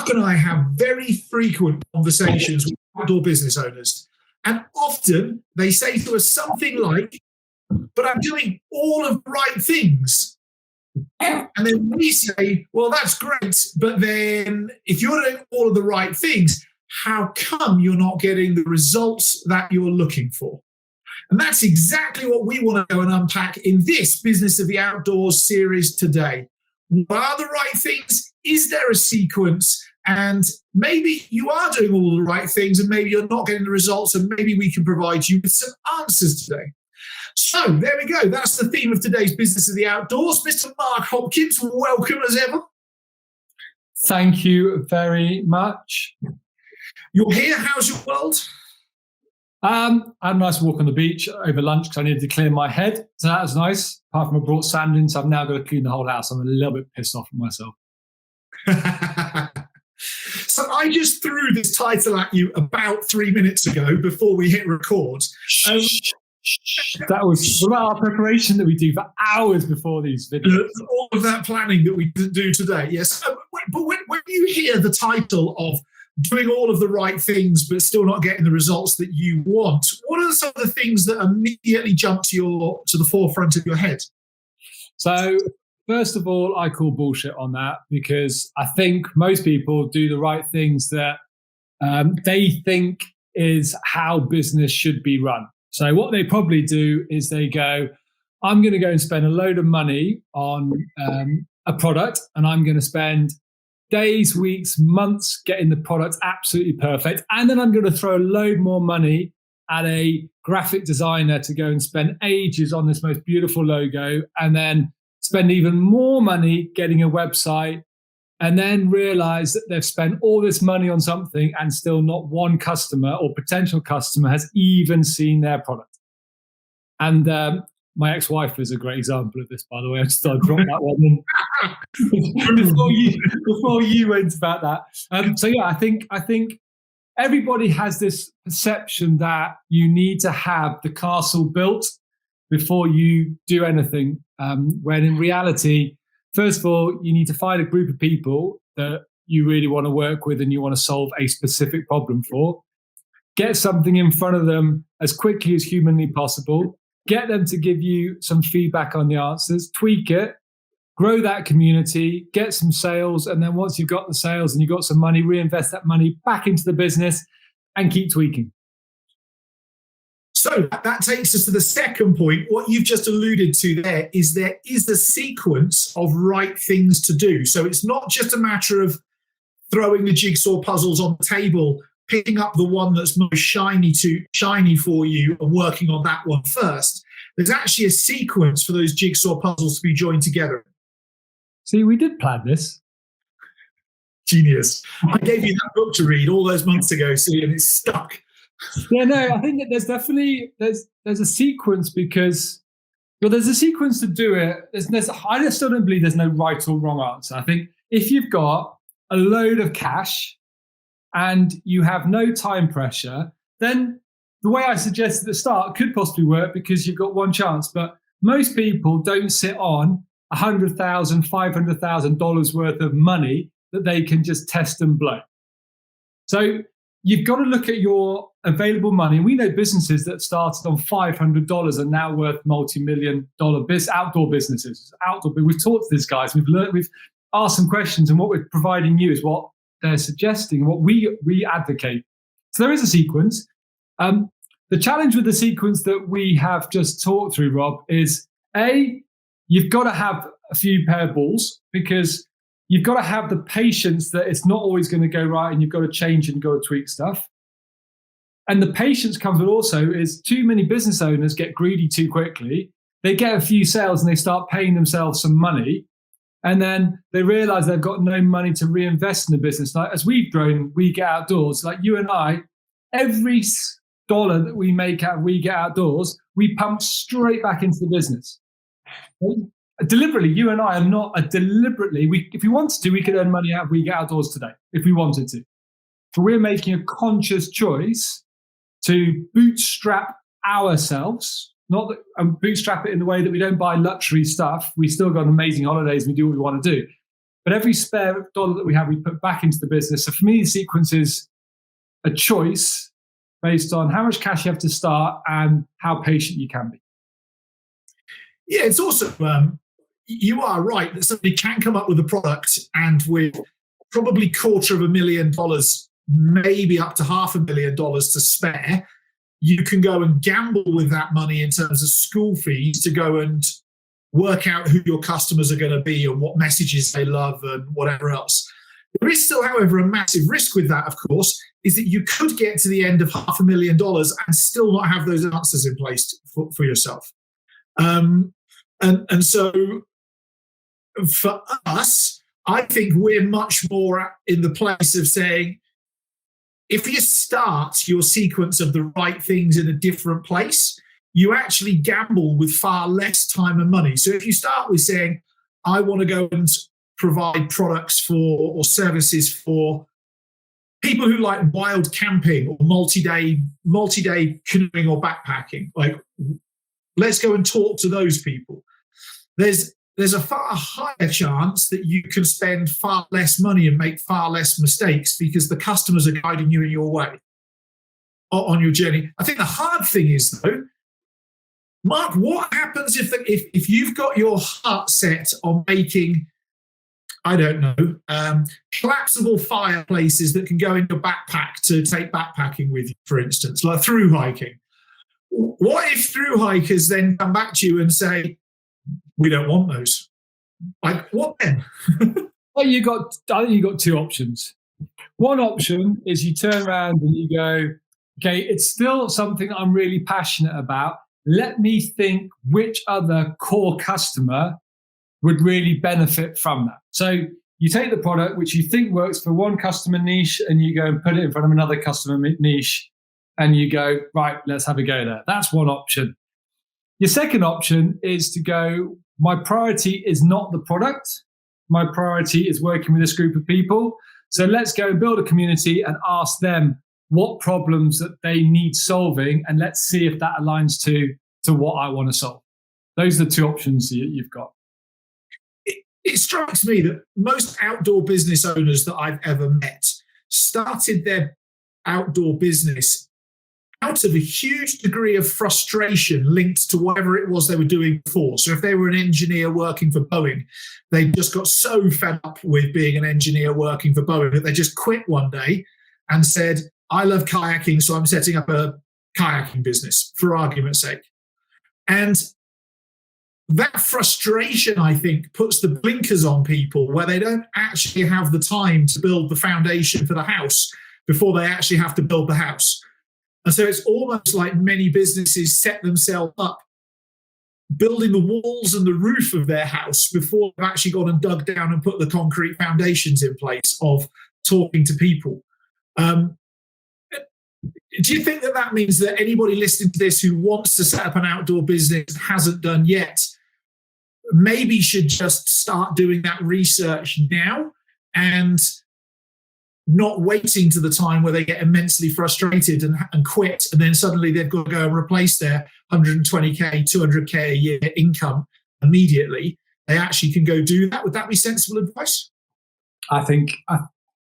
Mark and I have very frequent conversations with outdoor business owners. And often they say to us something like, but I'm doing all of the right things. And then we say, well, that's great. But then if you're doing all of the right things, how come you're not getting the results that you're looking for? And that's exactly what we want to go and unpack in this Business of the Outdoors series today. What are the right things? Is there a sequence? And maybe you are doing all the right things and maybe you're not getting the results, and maybe we can provide you with some answers today. So there we go. That's the theme of today's Business of the Outdoors. Mr. Mark Hopkins, welcome as ever. Thank you very much. You're here. How's your world? I had a nice walk on the beach over lunch because I needed to clear my head. So that was nice. Apart from I brought sand in, so I've now got to clean the whole house. I'm a little bit pissed off with myself. So I just threw this title at you about 3 minutes ago before we hit record. That was what about our preparation that we do for hours before these videos? All of that planning that we do today, yes. But when you hear the title of doing all of the right things but still not getting the results that you want, what are some of the things that immediately jump to the forefront of your head? So first of all, I call bullshit on that, because I think most people do the right things that they think is how business should be run. So what they probably do is they go, I'm going to go and spend a load of money on a product, and I'm going to spend days, weeks, months getting the product absolutely perfect. And then I'm going to throw a load more money at a graphic designer to go and spend ages on this most beautiful logo, and then spend even more money getting a website, and then realize that they've spent all this money on something and still not one customer or potential customer has even seen their product. And my ex-wife is a great example of this, by the way. I just thought I'd drop that one in before you went about that. So yeah, I think everybody has this perception that you need to have the castle built before you do anything, when in reality, first of all, you need to find a group of people that you really want to work with and you want to solve a specific problem for. Get something in front of them as quickly as humanly possible. Get them to give you some feedback on the answers, tweak it, grow that community, get some sales, and then once you've got the sales and you've got some money, reinvest that money back into the business and keep tweaking. So that takes us to the second point. What you've just alluded to there is a sequence of right things to do. So it's not just a matter of throwing the jigsaw puzzles on the table, picking up the one that's most shiny for you and working on that one first. There's actually a sequence for those jigsaw puzzles to be joined together. See, we did plan this. Genius. I gave you that book to read all those months ago, see, and it's stuck. Yeah, no, I think that there's definitely there's a sequence, because there's a sequence to do it. I still don't believe there's no right or wrong answer. I think if you've got a load of cash and you have no time pressure, then the way I suggested at the start could possibly work, because you've got one chance. But most people don't sit on $100,000, $500,000 worth of money that they can just test and blow. So you've got to look at your available money. We know businesses that started on $500 are now worth multi-million-dollar outdoor businesses. We've talked to these guys. We've asked some questions, and what we're providing you is what they're suggesting, what we advocate. So there is a sequence. The challenge with the sequence that we have just talked through, Rob, is you've got to have a few pair of balls, because you've got to have the patience that it's not always going to go right, and you've got to change and go to tweak stuff. And the patience comes with also is too many business owners get greedy too quickly. They get a few sales and they start paying themselves some money. And then they realize they've got no money to reinvest in the business. Like as we've grown, We Get Outdoors, like you and I, every dollar that we make out of We Get Outdoors, we pump straight back into the business. Deliberately, you and I are not if we wanted to, we could earn money out of We Get Outdoors today, if we wanted to. So we're making a conscious choice to bootstrap ourselves, not bootstrap it in the way that we don't buy luxury stuff. We still got amazing holidays. We do what we want to do. but every spare dollar that we have, we put back into the business. So for me, the sequence is a choice based on how much cash you have to start and how patient you can be. Yeah, it's also, you are right that somebody can come up with a product and with probably $250,000, maybe up to $500,000 to spare, you can go and gamble with that money in terms of school fees to go and work out who your customers are going to be and what messages they love and whatever else. There is still, however, a massive risk with that, of course, is that you could get to the end of $500,000 and still not have those answers in place for yourself. And so for us, I think we're much more in the place of saying, if you start your sequence of the right things in a different place, you actually gamble with far less time and money. So if you start with saying, I want to go and provide products for or services for people who like wild camping or multi-day canoeing or backpacking, like, let's go and talk to those people. There's a far higher chance that you can spend far less money and make far less mistakes because the customers are guiding you in your way on your journey. I think the hard thing is, though, Mark, what happens if you've got your heart set on making, I don't know, collapsible fireplaces that can go in your backpack to take backpacking with you, for instance, like through hiking? What if through hikers then come back to you and say, we don't want those? Like, what then? Well, I think you got two options. One option is you turn around and you go, okay, it's still something I'm really passionate about. Let me think which other core customer would really benefit from that. So you take the product which you think works for one customer niche and you go and put it in front of another customer niche and you go, right, let's have a go there. That's one option. Your second option is to go, my priority is not the product. My priority is working with this group of people. So let's go and build a community and ask them what problems that they need solving, and let's see if that aligns to what I want to solve. Those are the two options you've got. It strikes me that most outdoor business owners that I've ever met started their outdoor business out of a huge degree of frustration linked to whatever it was they were doing before. So if they were an engineer working for Boeing, they just got so fed up with being an engineer working for Boeing that they just quit one day and said, I love kayaking, so I'm setting up a kayaking business, for argument's sake. And that frustration, I think, puts the blinkers on people where they don't actually have the time to build the foundation for the house before they actually have to build the house. And so it's almost like many businesses set themselves up building the walls and the roof of their house before they've actually gone and dug down and put the concrete foundations in place of talking to people. Do you think that means that anybody listening to this who wants to set up an outdoor business hasn't done yet, maybe should just start doing that research now and not waiting to the time where they get immensely frustrated and quit, and then suddenly they've got to go and replace their 120k, 200k a year income immediately? They actually can go do that. Would that be sensible advice? I think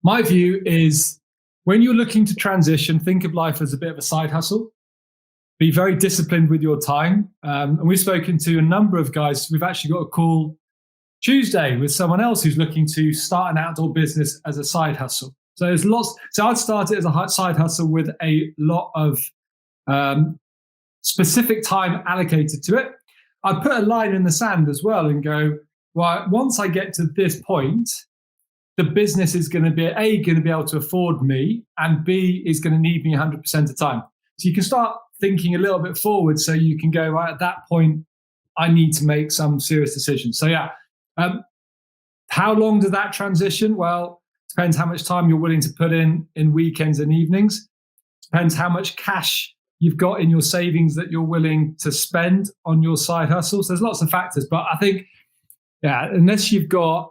my view is when you're looking to transition, think of life as a bit of a side hustle. Be very disciplined with your time. And we've spoken to a number of guys. We've actually got a call Tuesday with someone else who's looking to start an outdoor business as a side hustle. So there's lots. So I'd start it as a side hustle with a lot of specific time allocated to it. I'd put a line in the sand as well and go, well, once I get to this point, the business is going to be going to be able to afford me, and B, is going to need me 100% of the time. So you can start thinking a little bit forward, so you can go, right, at that point, I need to make some serious decisions. So yeah, how long does that transition? Well, depends how much time you're willing to put in weekends and evenings. Depends how much cash you've got in your savings that you're willing to spend on your side hustles. There's lots of factors, but I think, yeah, unless you've got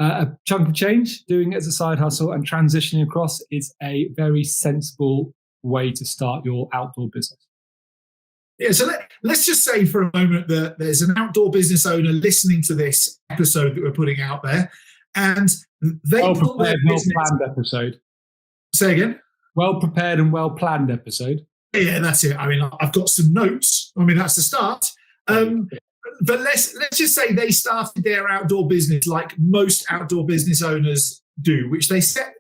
a chunk of change, doing it as a side hustle and transitioning across is a very sensible way to start your outdoor business. Yeah, so let's just say for a moment that there's an outdoor business owner listening to this episode that we're putting out there, and they Well built their prepared, well business. planned episode. Say again. Well prepared and well planned episode. Yeah, that's it. I mean, I've got some notes. I mean, that's the start. But let's just say they started their outdoor business like most outdoor business owners do, which they started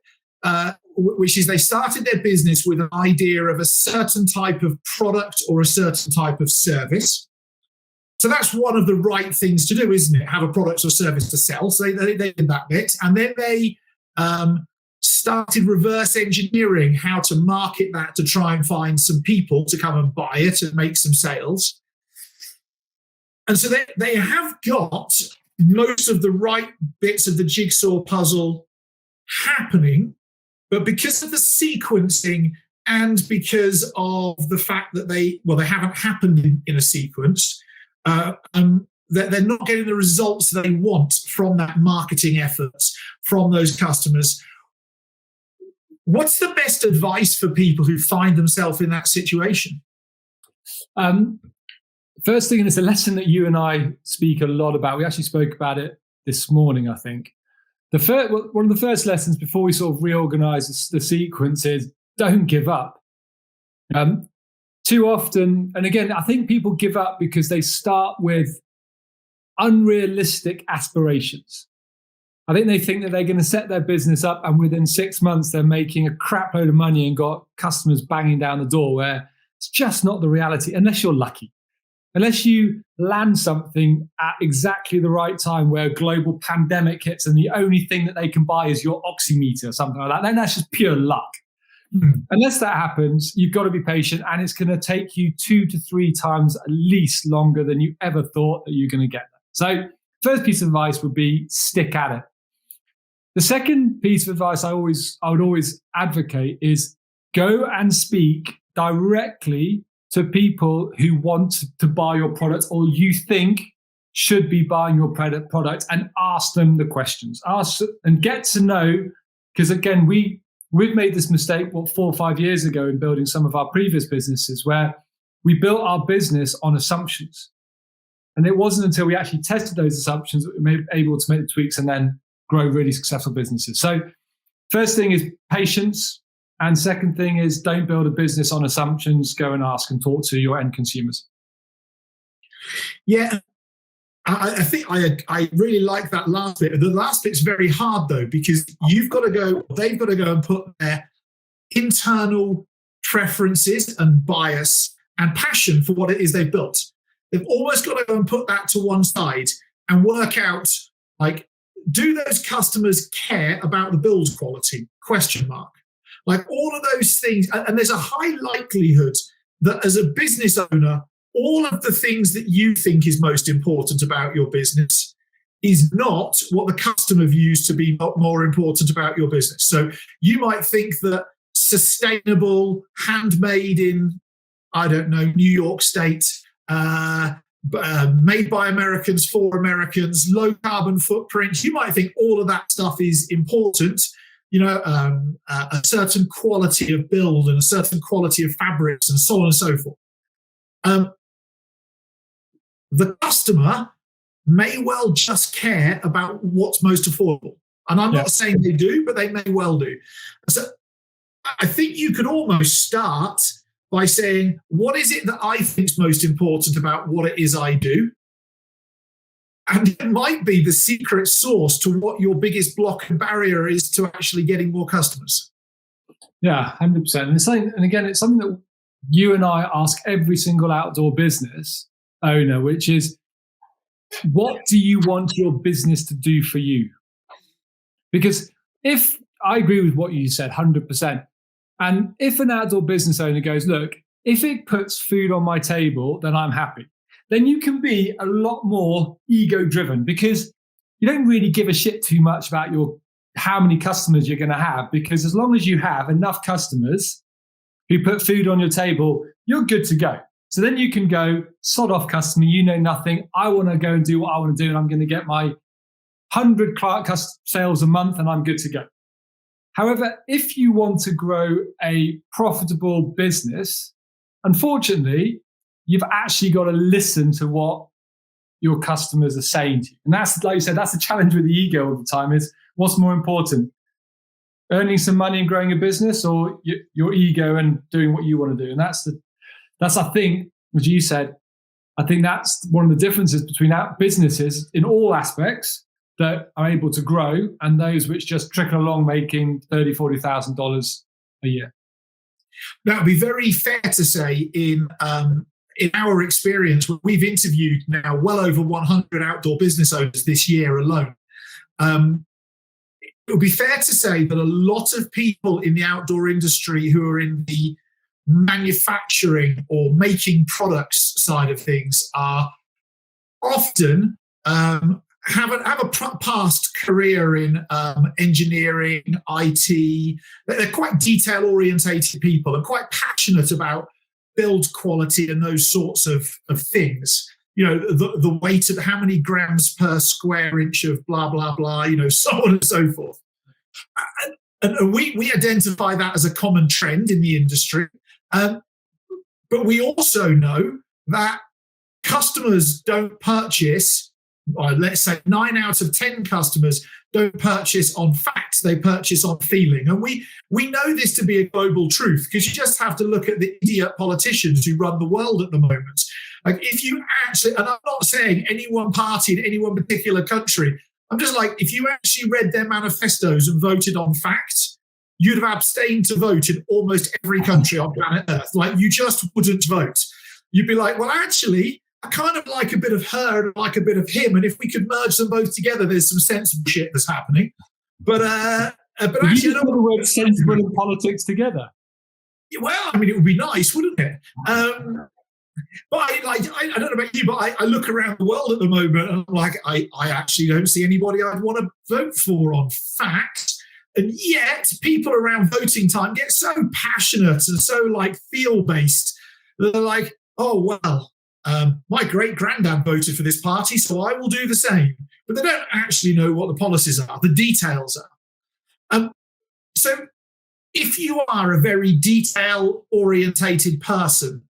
their business with an idea of a certain type of product or a certain type of service. So that's one of the right things to do, isn't it? Have a product or service to sell. So they did that bit, and then they started reverse engineering how to market that to try and find some people to come and buy it and make some sales. And so they have got most of the right bits of the jigsaw puzzle happening, but because of the sequencing and because of the fact that they haven't happened in a sequence, that they're not getting the results they want from that marketing efforts, from those customers. What's the best advice for people who find themselves in that situation? First thing, and it's a lesson that you and I speak a lot about. We actually spoke about it this morning, I think. One of the first lessons before we sort of reorganize the sequence is don't give up. Too often, and again, I think people give up because they start with unrealistic aspirations. I think they think that they're going to set their business up and within 6 months they're making a crap load of money and got customers banging down the door, where it's just not the reality unless you're lucky. Unless you land something at exactly the right time where a global pandemic hits and the only thing that they can buy is your oximeter or something like that, then that's just pure luck. Unless that happens, you've got to be patient, and it's going to take you 2 to 3 times at least longer than you ever thought that you're going to get there. So first piece of advice would be stick at it. The second piece of advice I would always advocate is go and speak directly to people who want to buy your product or you think should be buying your product, and ask them the questions. Ask and get to know, because again, we've made this mistake 4 or 5 years ago in building some of our previous businesses, where we built our business on assumptions. And it wasn't until we actually tested those assumptions that we were able to make the tweaks and then grow really successful businesses. So first thing is patience. And second thing is don't build a business on assumptions. Go and ask and talk to your end consumers. Yeah, I think I really like that last bit. The last bit's very hard though, because they've got to go and put their internal preferences and bias and passion for what it is they've built. They've almost got to go and put that to one side and work out, like, do those customers care about the build quality? ? Like all of those things. And there's a high likelihood that as a business owner, all of the things that you think is most important about your business is not what the customer views to be more important about your business. So you might think that sustainable, handmade in, I don't know, New York State, made by Americans for Americans, low carbon footprint. You might think all of that stuff is important. A certain quality of build and a certain quality of fabrics and so on and so forth. The customer may well just care about what's most affordable. And I'm not saying they do, but they may well do. So I think you could almost start by saying, what is it that I think is most important about what it is I do? And it might be the secret sauce to what your biggest block and barrier is to actually getting more customers. Yeah, 100%. And again, it's something that you and I ask every single outdoor business owner, which is, what do you want your business to do for you? Because if I agree with what you said, 100%. And if an outdoor business owner goes, look, if it puts food on my table, then I'm happy. Then you can be a lot more ego-driven, because you don't really give a shit too much about how many customers you're going to have, because as long as you have enough customers who put food on your table, you're good to go. So then you can go, sod off customer, you know nothing. I want to go and do what I want to do, and I'm going to get my 100 sales a month, and I'm good to go. However, if you want to grow a profitable business, unfortunately, you've actually got to listen to what your customers are saying to you. And that's, like you said, that's the challenge with the ego all the time, is What's more important? Earning some money and growing a business, or your ego and doing what you want to do? And that's I think, as you said, I think that's one of the differences between our businesses in all aspects that are able to grow and those which just trickle along making $30,000, $40,000 a year. That would be very fair to say in our experience. We've interviewed now well over 100 outdoor business owners this year alone. It would be fair to say that a lot of people in the outdoor industry who are in the manufacturing or making products side of things are often have a past career in engineering, IT. They're quite detail-orientated people and quite passionate about build quality and those sorts of things. The weight of how many grams per square inch of blah, blah, blah, so on and so forth. And we identify that as a common trend in the industry. But we also know that customers don't purchase, or let's say 9 out of 10 customers don't purchase on facts, they purchase on feeling. And we know this to be a global truth, because you just have to look at the idiot politicians who run the world at the moment. Like, if you actually, and I'm not saying any one party in any one particular country, I'm just like, if you actually read their manifestos and voted on facts, you'd have abstained to vote in almost every country on planet Earth. Like, you just wouldn't vote. You'd be like, well, actually, I kind of like a bit of her and like a bit of him, and if we could merge them both together, there's some sensible shit that's happening. But actually, you put the word sensible and politics together. Well, I mean, it would be nice, wouldn't it? But I don't know about you, but I look around the world at the moment and I'm like, I actually don't see anybody I'd want to vote for on fact. And yet people around voting time get so passionate and so like feel-based. They're like, oh, well, my great-granddad voted for this party, so I will do the same. But they don't actually know what the policies are, the details are. So if you are a very detail-orientated person,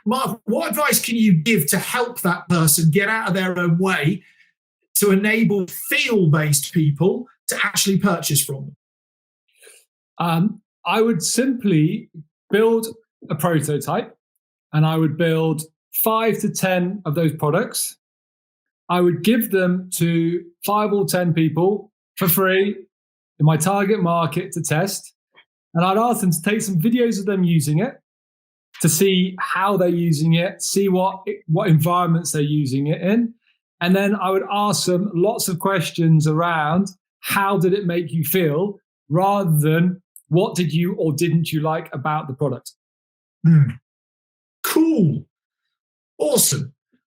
Mark, what advice can you give to help that person get out of their own way to enable feel-based people to actually purchase from them? I would simply build a prototype, and I would build 5 to 10 of those products. I would give them to 5 or 10 people for free in my target market to test. And I'd ask them to take some videos of them using it, to see how they're using it, see what environments they're using it in. And then I would ask them lots of questions around how did it make you feel, rather than what did you or didn't you like about the product. Cool. Awesome.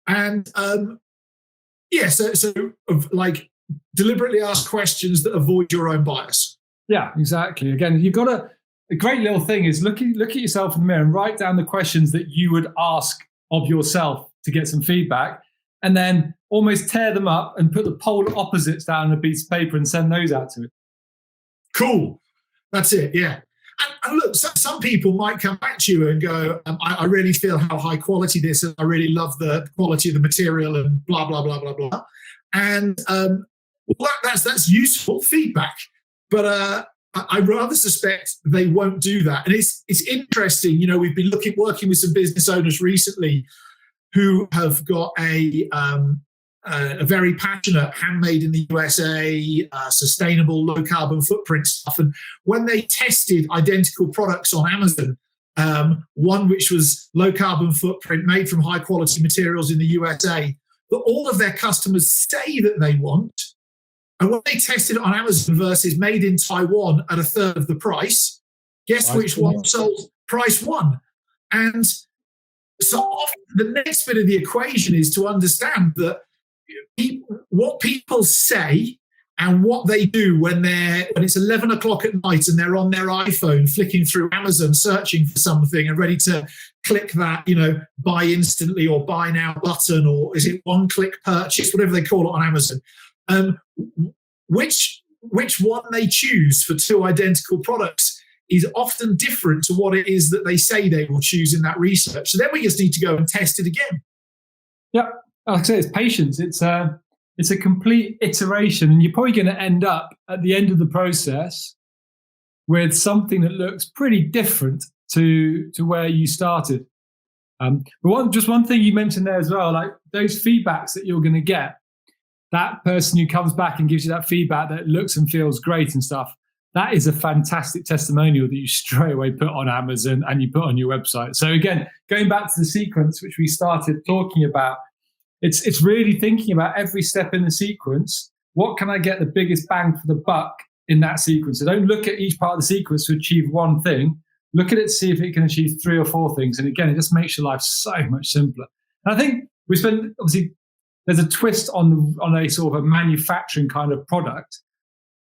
And so like deliberately ask questions that avoid your own bias. Yeah, exactly. Again, you've got a great little thing is look at yourself in the mirror and write down the questions that you would ask of yourself to get some feedback, and then almost tear them up and put the polar opposites down on a piece of paper and send those out to it. Cool. That's it. Yeah. And look, some people might come back to you and go, I really feel how high quality this is. I really love the quality of the material and blah, blah, blah, blah, blah. And that's useful feedback. But I rather suspect they won't do that. And it's interesting, we've been working with some business owners recently who have got a very passionate handmade in the USA, sustainable low carbon footprint stuff. And when they tested identical products on Amazon, one which was low carbon footprint made from high quality materials in the USA, that all of their customers say that they want. And when they tested it on Amazon versus made in Taiwan at a third of the price, guess which one sold? Price one. And so often the next bit of the equation is to understand that what people say and what they do when it's 11 o'clock at night and they're on their iPhone flicking through Amazon searching for something and ready to click that, buy instantly or buy now button, or is it one-click purchase, whatever they call it on Amazon. Which one they choose for 2 identical products is often different to what it is that they say they will choose in that research. So then we just need to go and test it again. Yeah, like I say, it's patience. It's it's a complete iteration, and you're probably going to end up at the end of the process with something that looks pretty different to where you started. But one thing you mentioned there as well, like those feedbacks that you're going to get, that person who comes back and gives you that feedback that looks and feels great and stuff, that is a fantastic testimonial that you straight away put on Amazon and you put on your website. So again, going back to the sequence, which we started talking about, it's really thinking about every step in the sequence. What can I get the biggest bang for the buck in that sequence? So don't look at each part of the sequence to achieve one thing. Look at it to see if it can achieve 3 or 4 things. And again, it just makes your life so much simpler. And I think we spend, obviously, there's a twist on a sort of a manufacturing kind of product.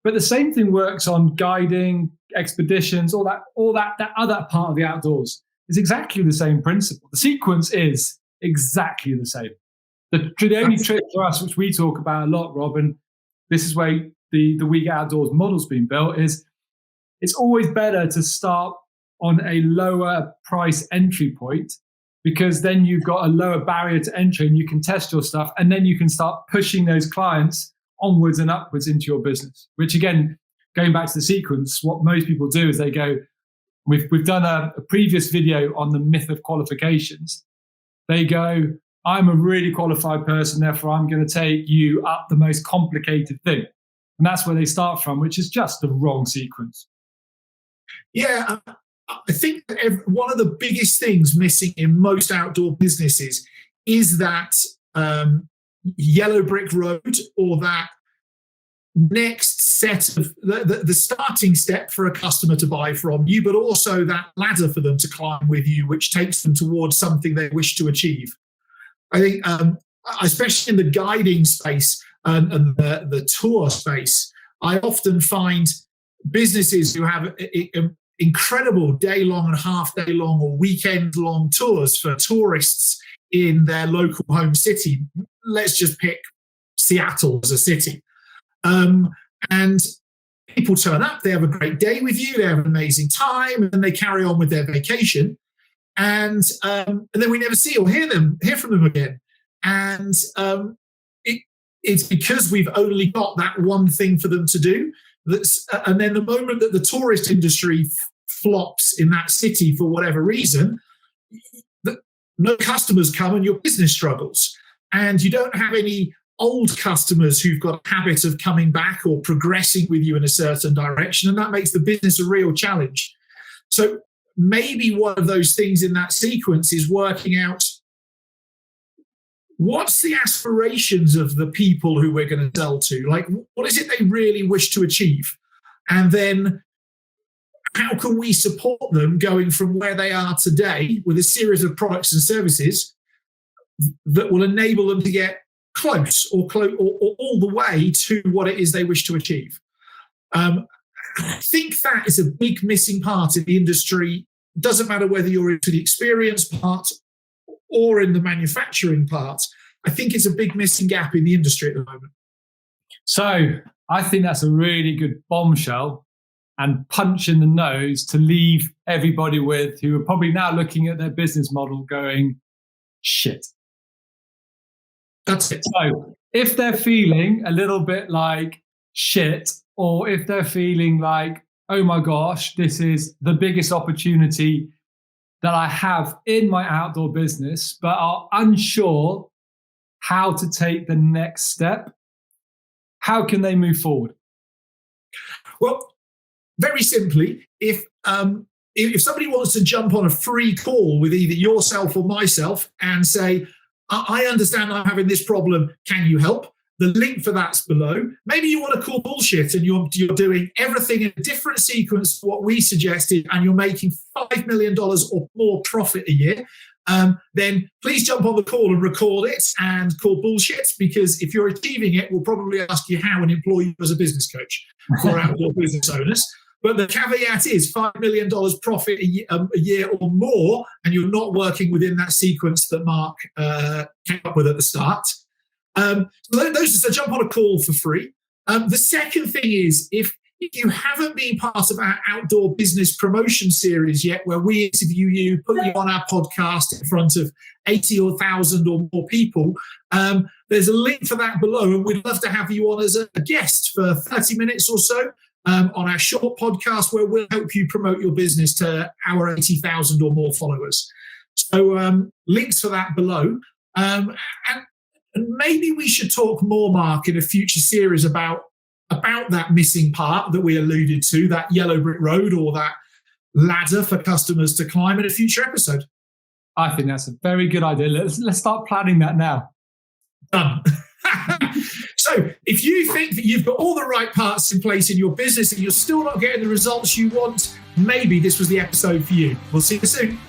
But the same thing works on guiding, expeditions, all that other part of the outdoors. It's exactly the same principle. The sequence is exactly the same. The only trick for us, which we talk about a lot, Rob, and this is where the We Get Outdoors model's been built, is it's always better to start on a lower price entry point, because then you've got a lower barrier to entry and you can test your stuff, and then you can start pushing those clients onwards and upwards into your business. Which again, going back to the sequence, what most people do is they go, we've done a previous video on the myth of qualifications. They go, I'm a really qualified person, therefore I'm going to take you up the most complicated thing. And that's where they start from, which is just the wrong sequence. Yeah, I think one of the biggest things missing in most outdoor businesses is that yellow brick road, or that next set of the starting step for a customer to buy from you, but also that ladder for them to climb with you, which takes them towards something they wish to achieve. I think, especially in the guiding space and the tour space, I often find businesses who have incredible day-long and half-day-long or weekend-long tours for tourists in their local home city. Let's just pick Seattle as a city. And people turn up, they have a great day with you, they have an amazing time, and they carry on with their vacation. And then we never see or hear from them again. And it's because we've only got that one thing for them to do. And then the moment that the tourist industry flops in that city for whatever reason, no customers come and your business struggles. And you don't have any old customers who've got a habit of coming back or progressing with you in a certain direction. And that makes the business a real challenge. So maybe one of those things in that sequence is working out what's the aspirations of the people who we're going to sell to? Like, what is it they really wish to achieve? And then how can we support them going from where they are today with a series of products and services that will enable them to get close or all the way to what it is they wish to achieve? I think that is a big missing part in the industry. It doesn't matter whether you're into the experience part or in the manufacturing part. I think it's a big missing gap in the industry at the moment. So I think that's a really good bombshell and punch in the nose to leave everybody with, who are probably now looking at their business model going, shit. That's it. So if they're feeling a little bit like shit, or if they're feeling like, oh my gosh, this is the biggest opportunity that I have in my outdoor business, but are unsure how to take the next step, how can they move forward? Well, very simply, if somebody wants to jump on a free call with either yourself or myself and say, I understand I'm having this problem, can you help? The link for that's below. Maybe you want to call bullshit and you're doing everything in a different sequence to what we suggested, and you're making $5 million or more profit a year. Then please jump on the call and record it and call bullshit, because if you're achieving it, we'll probably ask you how and employ you as a business coach for outdoor business owners. But the caveat is $5 million profit a year or more, and you're not working within that sequence that Mark came up with at the start. So jump on a call for free. The second thing is, if If you haven't been part of our outdoor business promotion series yet, where we interview you, put you on our podcast in front of 80 or 1,000 or more people, there's a link for that below, and we'd love to have you on as a guest for 30 minutes or so on our short podcast, where we'll help you promote your business to our 80,000 or more followers. So links for that below. And maybe we should talk more, Mark, in a future series about that missing part that we alluded to, that yellow brick road or that ladder for customers to climb, in a future episode. I think that's a very good idea. Let's start planning that now. Done. So if you think that you've got all the right parts in place in your business and you're still not getting the results you want, maybe this was the episode for you. We'll see you soon.